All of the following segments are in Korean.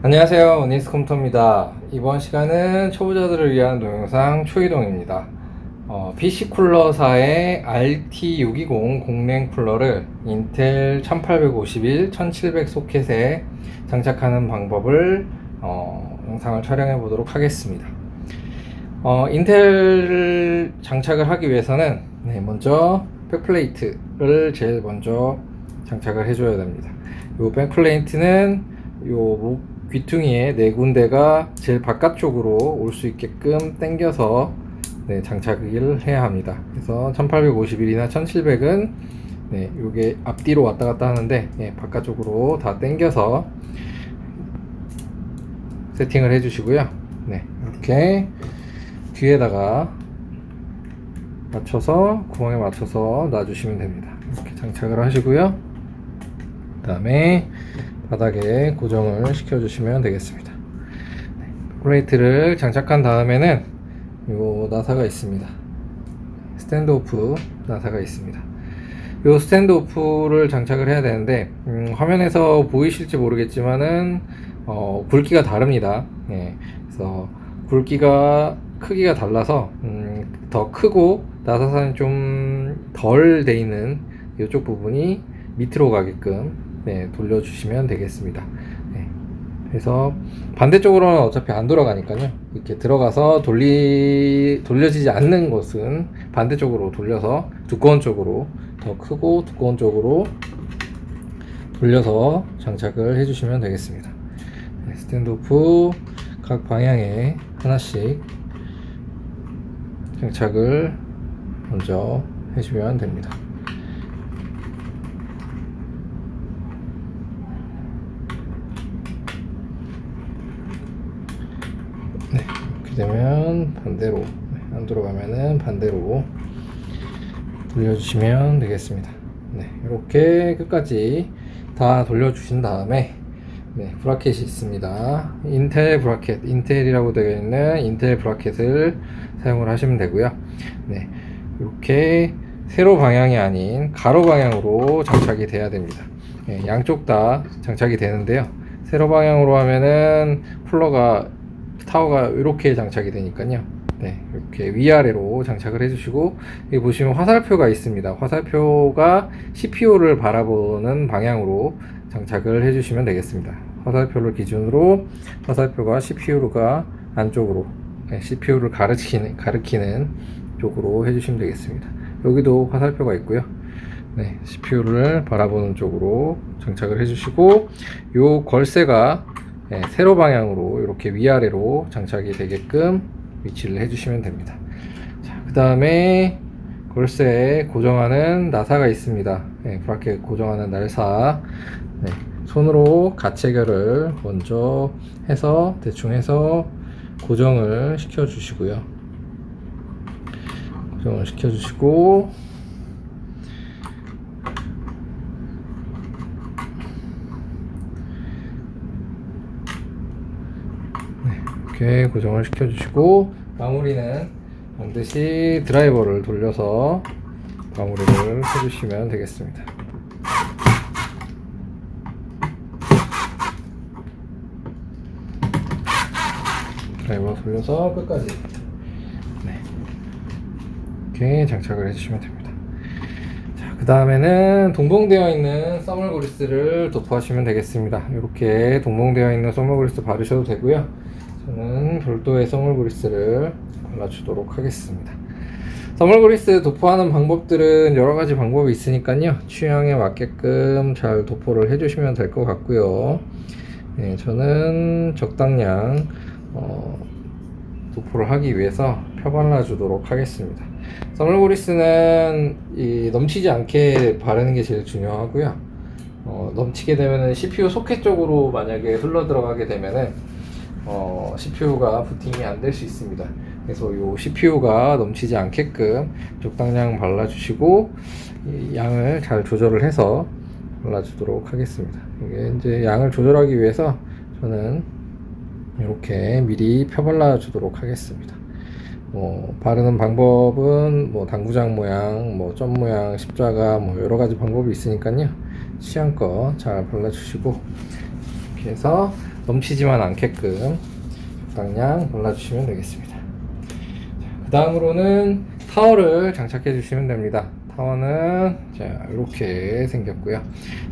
안녕하세요, 오니스컴퓨터입니다. 이번 시간은 초보자들을 위한 동영상 초이동입니다. PC 쿨러사의 RT620 공랭 쿨러를 인텔 1851, 1700 소켓에 장착하는 방법을 영상을 촬영해 보도록 하겠습니다. 인텔을 장착을 하기 위해서는 먼저 백플레이트를 제일 먼저 장착을 해줘야 됩니다. 이 백플레이트는 요 귀퉁이에 네 군데가 제일 바깥쪽으로 올 수 있게끔 당겨서 장착을 해야 합니다. 그래서 1851이나 1700은 요게 앞뒤로 왔다 갔다 하는데 바깥쪽으로 다 당겨서 세팅을 해 주시고요. 이렇게 뒤에다가 맞춰서 구멍에 맞춰서 놔주시면 됩니다. 이렇게 장착을 하시고요. 그 다음에 바닥에 고정을 시켜주시면 되겠습니다. 플레이트를 장착한 다음에는 요 나사가 있습니다. 스탠드오프 나사가 있습니다. 요 스탠드오프를 장착을 해야 되는데 화면에서 보이실지 모르겠지만은 굵기가 다릅니다. 그래서 굵기가 크기가 달라서 더 크고 나사선이 좀 덜 돼 있는 이쪽 부분이 밑으로 가게끔 돌려주시면 되겠습니다. 그래서 반대쪽으로는 어차피 안 돌아가니까요. 이렇게 들어가서 돌려지지 않는 곳은 반대쪽으로 돌려서 두꺼운 쪽으로, 더 크고 두꺼운 쪽으로 돌려서 장착을 해주시면 되겠습니다. 스탠드오프 각 방향에 하나씩 장착을 먼저 해주면 됩니다. 이렇게 되면 반대로, 안 들어가면은 반대로 돌려주시면 되겠습니다. 이렇게 끝까지 다 돌려주신 다음에 브라켓이 있습니다. 인텔 브라켓, 인텔이라고 되어 있는 인텔 브라켓을 사용을 하시면 되고요. 이렇게 세로 방향이 아닌 가로 방향으로 장착이 돼야 됩니다. 양쪽 다 장착이 되는데요. 세로 방향으로 하면은 타워가 이렇게 장착이 되니까요. 이렇게 위아래로 장착을 해주시고, 여기 보시면 화살표가 있습니다. 화살표가 CPU를 바라보는 방향으로 장착을 해주시면 되겠습니다. 화살표를 기준으로 화살표가 CPU가 안쪽으로, CPU를 가리키는 쪽으로 해주시면 되겠습니다. 여기도 화살표가 있고요. CPU를 바라보는 쪽으로 장착을 해주시고, 요 걸쇠가 세로 방향으로 이렇게 위아래로 장착이 되게끔 위치를 해주시면 됩니다. 그 다음에 걸쇠에 고정하는 나사가 있습니다. 브라켓 고정하는 날사. 손으로 가체결을 먼저 해서 대충 해서 고정을 시켜 주시고요. 고정을 시켜 주시고, 이렇게 고정을 시켜 주시고, 마무리는 반드시 드라이버를 돌려서 마무리를 해 주시면 되겠습니다. 드라이버 돌려서 끝까지 이렇게 장착을 해주시면 됩니다. 그 다음에는 동봉되어 있는 써멀 그리스를 도포하시면 되겠습니다. 이렇게 동봉되어 있는 써멀 그리스 바르셔도 되고요. 저는 별도의 써멀 그리스를 발라주도록 하겠습니다. 써멀 그리스 도포하는 방법들은 여러가지 방법이 있으니까요, 취향에 맞게끔 잘 도포를 해주시면 될 것 같고요. 저는 적당량 도포를 하기 위해서 펴발라 주도록 하겠습니다. 써멀 그리스는 넘치지 않게 바르는 게 제일 중요하고요. 넘치게 되면은 CPU 소켓 쪽으로 만약에 흘러 들어가게 되면은 CPU가 부팅이 안 될 수 있습니다. 그래서 요 CPU가 넘치지 않게끔 적당량 발라주시고, 양을 잘 조절을 해서 발라주도록 하겠습니다. 이게 이제 양을 조절하기 위해서 저는 이렇게 미리 펴발라 주도록 하겠습니다. 바르는 방법은 당구장 모양, 점 모양, 십자가, 여러 가지 방법이 있으니까요. 취향껏 잘 발라주시고, 이렇게 해서 넘치지만 않게끔 적당량 발라주시면 되겠습니다. 그 다음으로는 타월을 장착해 주시면 됩니다. 타월은 자 이렇게 생겼고요.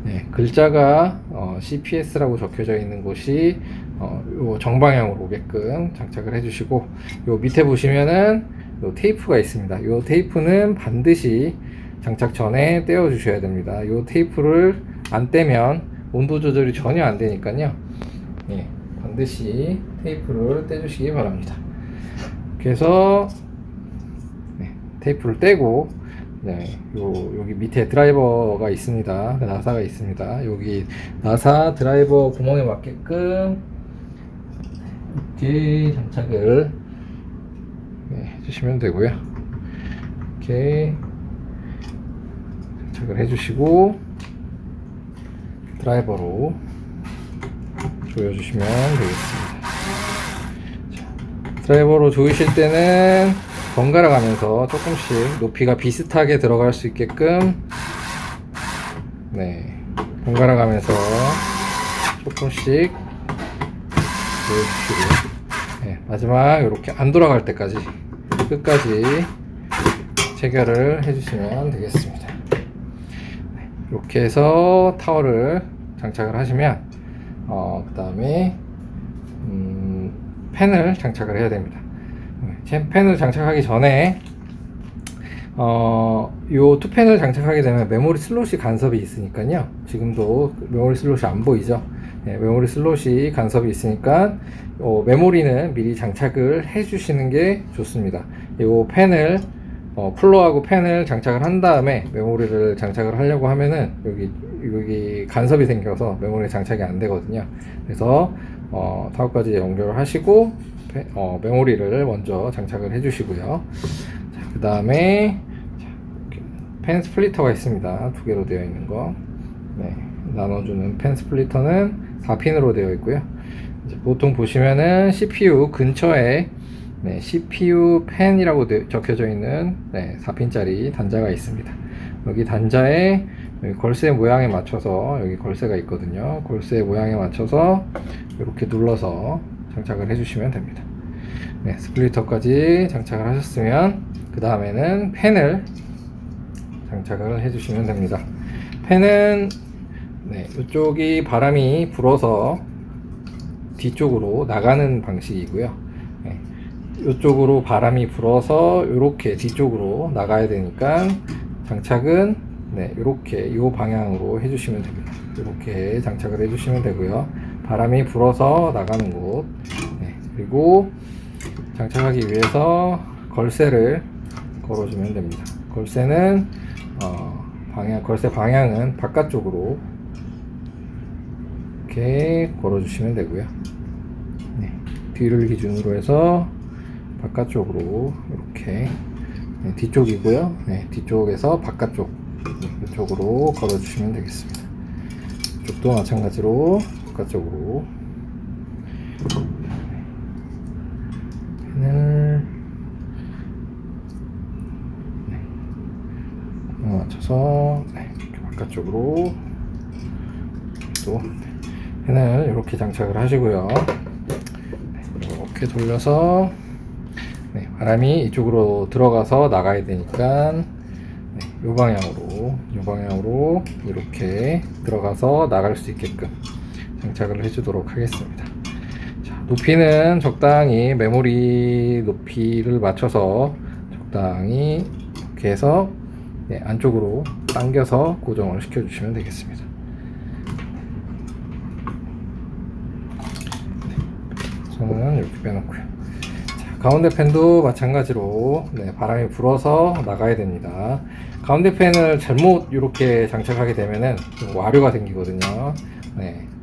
네, 글자가 CPS라고 적혀져 있는 곳이 요 정방향으로 오게끔 장착을 해주시고, 요 밑에 보시면은 요 테이프가 있습니다. 요 테이프는 반드시 장착 전에 떼어 주셔야 됩니다. 요 테이프를 안 떼면 온도 조절이 전혀 안 되니까요. 예, 반드시 테이프를 떼주시기 바랍니다. 그래서 네, 테이프를 떼고, 네, 여기 밑에 드라이버가 있습니다. 나사가 있습니다. 여기 나사 드라이버 구멍에 맞게끔 이렇게 장착을 해주시면 되고요. 이렇게 장착을 해주시고 드라이버로 조여주시면 되겠습니다. 자, 드라이버로 조이실 때는 번갈아 가면서 조금씩 높이가 비슷하게 들어갈 수 있게끔 번갈아 가면서 조금씩 조여주시고, 마지막 이렇게 안 돌아갈 때까지 끝까지 체결을 해주시면 되겠습니다. 이렇게 해서 타월을 장착을 하시면 그 다음에 펜을 장착을 해야 됩니다. 펜을 장착하기 전에 요 투펜을 장착하게 되면 메모리 슬롯이 간섭이 있으니까요. 지금도 메모리 슬롯이 안 보이죠? 메모리 슬롯이 간섭이 있으니까 메모리는 미리 장착을 해 주시는 게 좋습니다. 요 펜을 플로하고 펜을 장착을 한 다음에 메모리를 장착을 하려고 하면은 여기 간섭이 생겨서 메모리 장착이 안 되거든요. 그래서 타워까지 연결을 하시고 메모리를 먼저 장착을 해 주시고요. 그 다음에 펜 스플리터가 있습니다. 두 개로 되어 있는 거. 나눠주는 펜 스플리터는 4핀으로 되어 있고요. 보통 보시면은 CPU 근처에 CPU 펜이라고 적혀져 있는 4핀짜리 단자가 있습니다. 여기 단자에 걸쇠 모양에 맞춰서, 여기 걸쇠가 있거든요. 걸쇠 모양에 맞춰서 이렇게 눌러서 장착을 해주시면 됩니다. 스플리터까지 장착을 하셨으면 그 다음에는 펜을 장착을 해주시면 됩니다. 펜은 이쪽이 바람이 불어서 뒤쪽으로 나가는 방식이고요. 이쪽으로 바람이 불어서 이렇게 뒤쪽으로 나가야 되니까 장착은 이렇게 이 방향으로 해주시면 됩니다. 이렇게 장착을 해주시면 되고요. 바람이 불어서 나가는 곳. 그리고 장착하기 위해서 걸쇠를 걸어주면 됩니다. 걸쇠는 걸쇠 방향은 바깥쪽으로 이렇게 걸어주시면 되고요. 뒤를 기준으로 해서 바깥쪽으로 이렇게 뒤쪽이고요. 뒤쪽에서 바깥쪽 이쪽으로 걸어주시면 되겠습니다. 이쪽도 마찬가지로 바깥쪽으로 펜을 맞춰서 이렇게 바깥쪽으로 또 펜을 이렇게 장착을 하시고요. 이렇게 돌려서 바람이 이쪽으로 들어가서 나가야 되니까 이 방향으로 이렇게 들어가서 나갈 수 있게끔 장착을 해주도록 하겠습니다. 자, 높이는 적당히 메모리 높이를 맞춰서 적당히 이렇게 해서 안쪽으로 당겨서 고정을 시켜주시면 되겠습니다. 손은 이렇게 빼놓고요. 자, 가운데 펜도 마찬가지로 바람이 불어서 나가야 됩니다. 가운데 펜을 잘못 이렇게 장착하게 되면은 좀 와류가 생기거든요.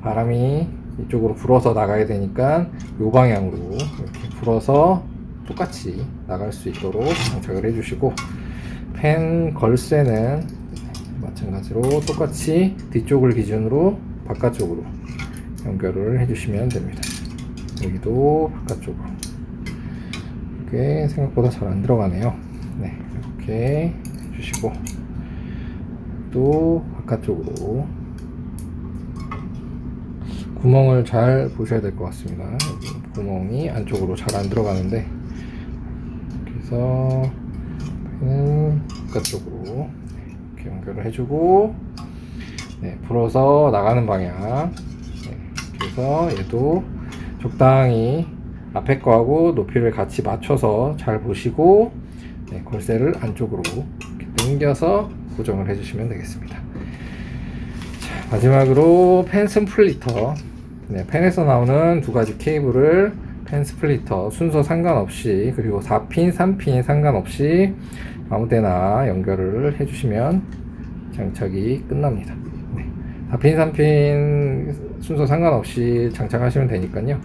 바람이 이쪽으로 불어서 나가야 되니까 이 방향으로 이렇게 불어서 똑같이 나갈 수 있도록 장착을 해주시고, 펜 걸쇠는 마찬가지로 똑같이 뒤쪽을 기준으로 바깥쪽으로 연결을 해주시면 됩니다. 여기도 바깥쪽으로. 이게 생각보다 잘 안 들어가네요. 이렇게 해주시고, 또 바깥쪽으로 구멍을 잘 보셔야 될 것 같습니다. 여기 구멍이 안쪽으로 잘 안 들어가는데, 그래서 펜은 바깥쪽으로 이렇게 연결을 해주고, 네, 불어서 나가는 방향. 네, 그래서 얘도 적당히 앞에 거하고 높이를 같이 맞춰서 잘 보시고, 네, 걸쇠를 안쪽으로 이렇게 당겨서 고정을 해주시면 되겠습니다. 자, 마지막으로 펜 스플리터. 네, 펜에서 나오는 두 가지 케이블을 펜 스플리터 순서 상관없이, 그리고 4핀, 3핀 상관없이 아무 데나 연결을 해주시면 장착이 끝납니다. 네, 4핀, 3핀 순서 상관없이 장착하시면 되니까요.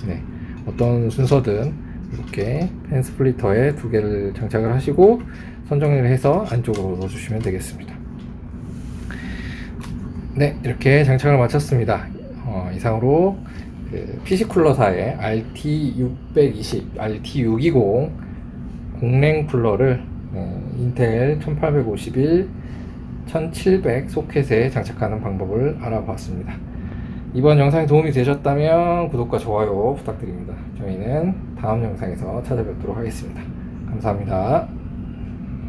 네, 어떤 순서든 이렇게 펜 스플리터에 두 개를 장착을 하시고 선정리를 해서 안쪽으로 넣어주시면 되겠습니다. 네, 이렇게 장착을 마쳤습니다. 이상으로 그 PC쿨러사의 RT620, RT620 공랭 쿨러를 인텔 1851, 1700 소켓에 장착하는 방법을 알아봤습니다. 이번 영상이 도움이 되셨다면 구독과 좋아요 부탁드립니다. 저희는 다음 영상에서 찾아뵙도록 하겠습니다. 감사합니다.